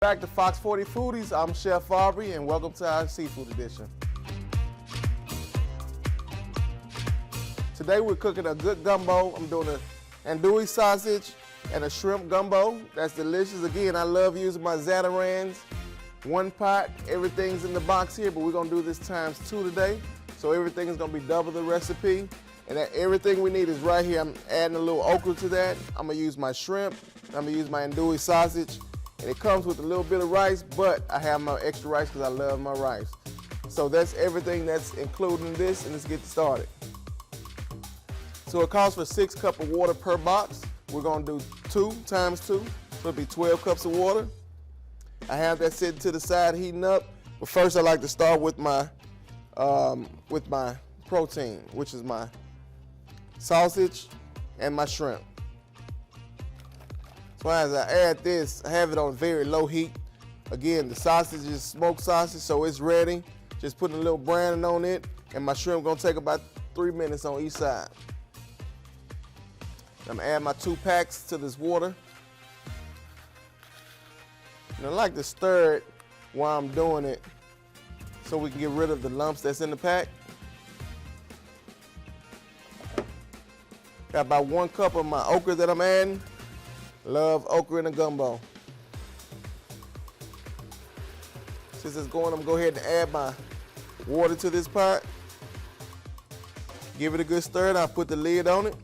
Back to Fox 40 Foodies. I'm Chef Aubrey, and welcome to our seafood edition. Today we're cooking a good gumbo. I'm doing an andouille sausage and a shrimp gumbo. That's delicious. Again, I love using my Zatarans. One pot, everything's in the box here, but we're gonna do this times 2 today. So everything is gonna be double the recipe. And everything we need is right here. I'm adding a little okra to that. I'm gonna use my shrimp. I'm gonna use my andouille sausage. And it comes with a little bit of rice, but I have my extra rice because I love my rice. So that's everything that's included in this, and let's get started. So it calls for 6 cups of water per box. We're gonna do 2 times 2, so it'll be 12 cups of water. I have that sitting to the side heating up, but first I like to start with my protein, which is my sausage and my shrimp. So as I add this, I have it on very low heat. Again, the sausage is smoked sausage, so it's ready. Just putting a little branding on it, and my shrimp gonna take about 3 minutes on each side. I'm gonna add my 2 packs to this water. And I like to stir it while I'm doing it so we can get rid of the lumps that's in the pack. Got about 1 cup of my okra that I'm adding. Love okra in a gumbo. Since it's going, I'm gonna go ahead and add my water to this pot. Give it a good stir, and I'll put the lid on it.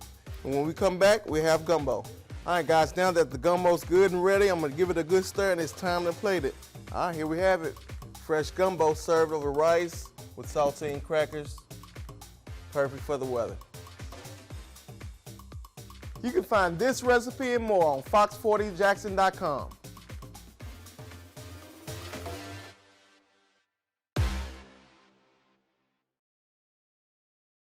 And when we come back, we have gumbo. All right, guys, now that the gumbo's good and ready, I'm gonna give it a good stir, and it's time to plate it. All right, here we have it. Fresh gumbo served over rice with saltine crackers. Perfect for the weather. You can find this recipe and more on fox40jackson.com.